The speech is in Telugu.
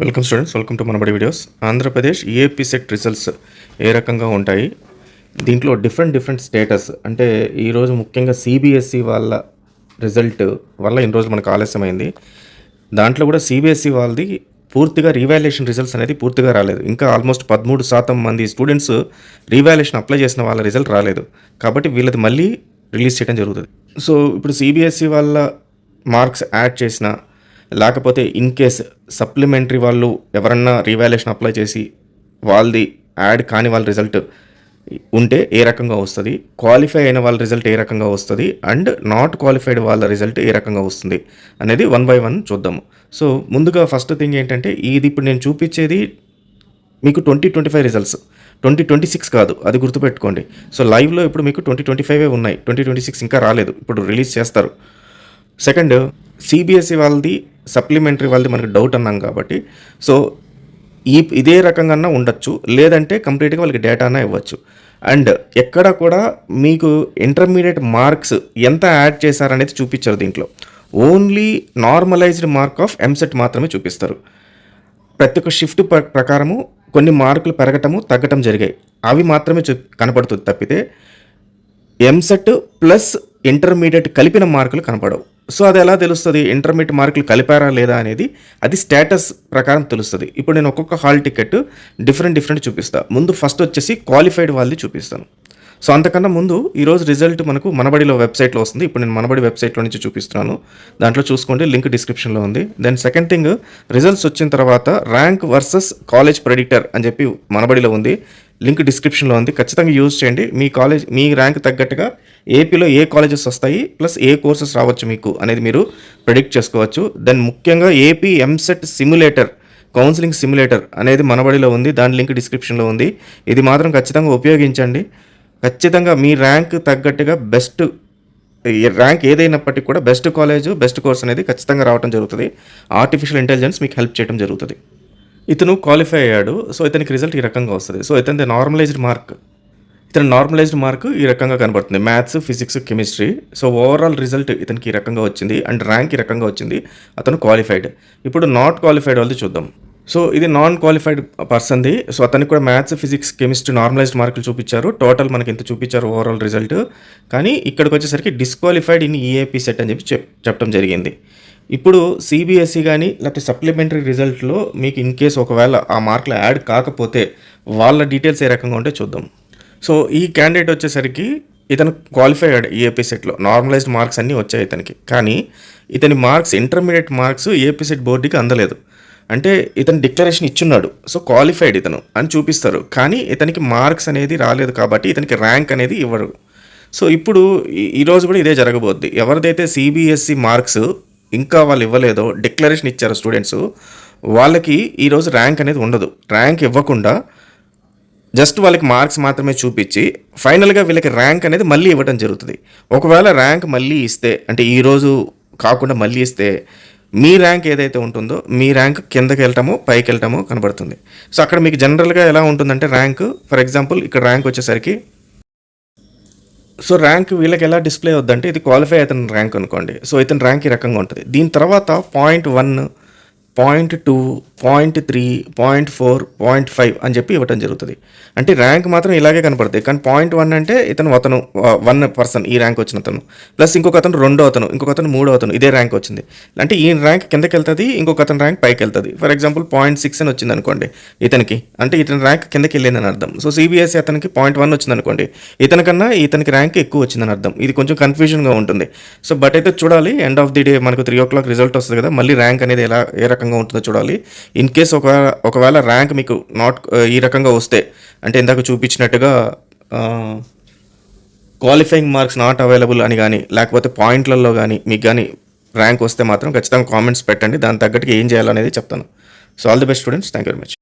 Welcome students, welcome to Manabadi videos. Andhra Pradesh AP SET results ఏ రకంగా ఉంటాయి, దీంట్లో డిఫరెంట్ స్టేటస్ అంటే ఈరోజు ముఖ్యంగా సిబిఎస్ఈ వాళ్ళ రిజల్ట్ వల్ల ఇన్ని రోజులు మనకు ఆలస్యమైంది. దాంట్లో కూడా సిబిఎస్ఈ వాళ్ళది పూర్తిగా రీవాల్యుయేషన్ రిజల్ట్స్ అనేది పూర్తిగా రాలేదు. ఇంకా ఆల్మోస్ట్ 13% మంది స్టూడెంట్స్ రీవాల్యుయేషన్ అప్లై చేసిన వాళ్ళ రిజల్ట్ రాలేదు. కాబట్టి వీళ్ళది మళ్ళీ రిలీజ్ చేయడం జరుగుతుంది. సో ఇప్పుడు సిబిఎస్ఈ వాళ్ళ మార్క్స్ యాడ్ చేసిన, లేకపోతే ఇన్ కేస్ సప్లిమెంటరీ వాళ్ళు ఎవరన్నా రీవాల్యుయేషన్ అప్లై చేసి వాళ్ళది యాడ్ కాని వాళ్ళ రిజల్ట్ ఉంటే ఏ రకంగా వస్తుంది, క్వాలిఫై అయిన వాళ్ళ రిజల్ట్ ఏ రకంగా వస్తుంది, అండ్ నాట్ క్వాలిఫైడ్ వాళ్ళ రిజల్ట్ ఏ రకంగా వస్తుంది అనేది 1 by 1 చూద్దాము. సో ముందుగా ఫస్ట్ థింగ్ ఏంటంటే, ఇది ఇప్పుడు నేను చూపించేది మీకు 2025 రిజల్ట్స్, 2026 కాదు, అది గుర్తుపెట్టుకోండి. సో లైవ్లో ఇప్పుడు మీకు 2025 ఉన్నాయి, 2026 ఇంకా రాలేదు, ఇప్పుడు రిలీజ్ చేస్తారు. సెకండ్, సిబిఎస్ఈ వాళ్ళది సప్లిమెంటరీ వాళ్ళది మనకు డౌట్ అన్నాం కాబట్టి, సో ఇదే రకంగా ఉండొచ్చు, లేదంటే కంప్లీట్గా వాళ్ళకి డేటానా ఇవ్వచ్చు. అండ్ ఎక్కడ కూడా మీకు ఇంటర్మీడియట్ మార్క్స్ ఎంత యాడ్ చేశారనేది చూపించారు. దీంట్లో only normalised mark of EAMCET మాత్రమే చూపిస్తారు. ప్రతి ఒక్క షిఫ్ట్ ప్రకారము కొన్ని మార్కులు పెరగటము తగ్గటం జరిగాయి, అవి మాత్రమే కనపడుతుంది తప్పితే ఎంసెట్ ప్లస్ ఇంటర్మీడియట్ కలిపిన మార్కులు కనపడవు. సో అది ఎలా తెలుస్తుంది, ఇంటర్మీడియట్ మార్కులు కలిపారా లేదా అనేది అది స్టేటస్ ప్రకారం తెలుస్తుంది. ఇప్పుడు నేను ఒక్కొక్క హాల్ టికెట్ డిఫరెంట్ చూపిస్తాను. ముందు ఫస్ట్ వచ్చేసి క్వాలిఫైడ్ వాళ్ళది చూపిస్తాను. సో అంతకన్నా ముందు ఈరోజు రిజల్ట్ మనకు మనబడిలో వెబ్సైట్లో వస్తుంది. ఇప్పుడు నేను మనబడి వెబ్సైట్లో నుంచి చూపిస్తున్నాను, దాంట్లో చూసుకోండి, లింక్ డిస్క్రిప్షన్లో ఉంది. దెన్ సెకండ్ థింగ్, రిజల్ట్స్ వచ్చిన తర్వాత ర్యాంక్ వర్సెస్ కాలేజ్ ప్రెడిక్టర్ అని చెప్పి మనబడిలో ఉంది, లింక్ డిస్క్రిప్షన్లో ఉంది. ఖచ్చితంగా యూజ్ చేయండి. మీ కాలేజ్ మీ ర్యాంక్ తగ్గట్టుగా ఏపీలో ఏ కాలేజెస్ వస్తాయి ప్లస్ ఏ కోర్సెస్ రావచ్చు మీకు అనేది మీరు ప్రెడిక్ట్ చేసుకోవచ్చు. దెన్ ముఖ్యంగా AP EAMCET simulator, counselling simulator అనేది మనబడిలో ఉంది, దాని లింక్ డిస్క్రిప్షన్లో ఉంది. ఇది మాత్రం ఖచ్చితంగా ఉపయోగించండి. ఖచ్చితంగా మీ ర్యాంక్ తగ్గట్టుగా బెస్ట్ ర్యాంక్ ఏదైనప్పటికీ కూడా బెస్ట్ కాలేజ్ బెస్ట్ కోర్స్ అనేది ఖచ్చితంగా రావడం జరుగుతుంది. ఆర్టిఫిషియల్ ఇంటెలిజెన్స్ మీకు హెల్ప్ చేయడం జరుగుతుంది. ఇతను క్వాలిఫై అయ్యాడు, సో ఇతనికి రిజల్ట్ ఈ రకంగా వస్తుంది. సో ఇతని నార్మలైజ్డ్ మార్క్ ఈ రకంగా కనబడుతుంది, maths, physics, chemistry. So overall result ఇతనికి ఈ రకంగా వచ్చింది అండ్ ర్యాంక్ ఈ రకంగా వచ్చింది. అతను క్వాలిఫైడ్. ఇప్పుడు నాట్ క్వాలిఫైడ్ వాళ్ళది చూద్దాం. సో ఇది నాన్ క్వాలిఫైడ్ పర్సన్ది. సో అతనికి కూడా మ్యాథ్స్, ఫిజిక్స్, కెమిస్ట్రీ నార్మలైజ్డ్ మార్కులు చూపించారు. టోటల్ మనకి ఇంత చూపించారు ఓవరాల్ రిజల్ట్. కానీ ఇక్కడికి వచ్చేసరికి డిస్క్వాలిఫైడ్ ఇన్ ఈఏపీ సెట్ అని చెప్పి చెప్పడం జరిగింది. ఇప్పుడు సిబిఎస్ఈ కానీ లేకపోతే సప్లిమెంటరీ రిజల్ట్లో మీకు ఇన్ కేస్ ఒకవేళ ఆ మార్కులు యాడ్ కాకపోతే వాళ్ళ డీటెయిల్స్ ఏ రకంగా ఉంటే చూద్దాం. సో ఈ క్యాండిడేట్ వచ్చేసరికి ఇతను క్వాలిఫై అయ్యాడు ఈఏపీ సెట్లో, నార్మలైజ్డ్ మార్క్స్ అన్నీ వచ్చాయి ఇతనికి. కానీ ఇతని marks, intermediate marks AP set బోర్డుకి అందలేదు. అంటే ఇతను డిక్లరేషన్ ఇచ్చున్నాడు, సో క్వాలిఫైడ్ ఇతను అని చూపిస్తారు, కానీ ఇతనికి మార్క్స్ అనేది రాలేదు కాబట్టి ఇతనికి ర్యాంక్ అనేది ఇవ్వరు. సో ఇప్పుడు ఈరోజు కూడా ఇదే జరగబోద్ది. ఎవరిదైతే సిబిఎస్ఈ మార్క్స్ ఇంకా వాళ్ళు ఇవ్వలేదో, డిక్లరేషన్ ఇచ్చారు స్టూడెంట్స్, వాళ్ళకి ఈరోజు ర్యాంక్ అనేది ఉండదు. ర్యాంక్ ఇవ్వకుండా జస్ట్ వాళ్ళకి మార్క్స్ మాత్రమే చూపించి ఫైనల్గా వీళ్ళకి ర్యాంక్ అనేది మళ్ళీ ఇవ్వడం జరుగుతుంది. ఒకవేళ ర్యాంక్ మళ్ళీ ఇస్తే, అంటే ఈరోజు కాకుండా మళ్ళీ ఇస్తే, మీ ర్యాంక్ ఏదైతే ఉంటుందో మీ ర్యాంక్ కిందకి వెళ్ళటమో పైకి వెళ్ళటమో కనబడుతుంది. సో అక్కడ మీకు జనరల్గా ఎలా ఉంటుందంటే ర్యాంక్, ఫర్ ఎగ్జాంపుల్ ఇక్కడ ర్యాంక్ వచ్చేసరికి, సో ర్యాంక్ వీళ్ళకి ఎలా డిస్ప్లే అవుద్దంటే ఇది క్వాలిఫై అవుతున్న ర్యాంక్ అనుకోండి. సో ఇతని ర్యాంక్ ఈ రకంగా ఉంటుంది. దీని తర్వాత 0.1, 0.2, 0.3, 0.4, 0.5 అని చెప్పి ఇవ్వటం జరుగుతుంది. అంటే ర్యాంక్ మాత్రం ఇలాగే కనపడుతుంది. కానీ 0.1 అంటే అతను 1 పర్సన్ ఈ ర్యాంక్ వచ్చిన అతను, ప్లస్ ఇంకొక అతను 2వ అతను, ఇంకొక అతను 3వ అతను, ఇదే ర్యాంక్ వచ్చింది. అంటే ఈ ర్యాంక్ కిందకి వెళ్తుంది, ఇంకొక అతను ర్యాంక్ పైకి వెళ్తుంది. ఫర్ ఎగ్జాంపుల్ 0.6 అని వచ్చింది అనుకోండి ఇతనికి, అంటే ఇతని ర్యాంక్ కిందకి వెళ్ళిందని అర్థం. సో సిబిఎస్ఈ అతనికి 0.1 వచ్చింది అనుకోండి, ఇతనికి ర్యాంక్ ఎక్కువ వచ్చిందని అర్థం. ఇది కొంచెం కన్ఫ్యూజన్గా ఉంటుంది. సో బట్ అయితే చూడాలి, ఎండ్ ఆఫ్ ది డే మనకు 3 o'clock రిజల్ట్ వస్తుంది కదా, మళ్ళీ ర్యాంక్ అనేది ఏ రకంగా ఉంటుందో చూడాలి. ఇన్ కేస్ ఒకవేళ ర్యాంక్ మీకు ఈ రకంగా వస్తే, అంటే ఇందాక చూపించినట్టుగా క్వాలిఫైయింగ్ మార్క్స్ నాట్ అవైలబుల్ అని కానీ, లేకపోతే పాయింట్లలో కానీ మీకు కానీ ర్యాంక్ వస్తే మాత్రం ఖచ్చితంగా కామెంట్స్ పెట్టండి, దాని తగ్గట్టుగా ఏం చేయాలనేది చెప్తాను. So all the best students, thank you very much.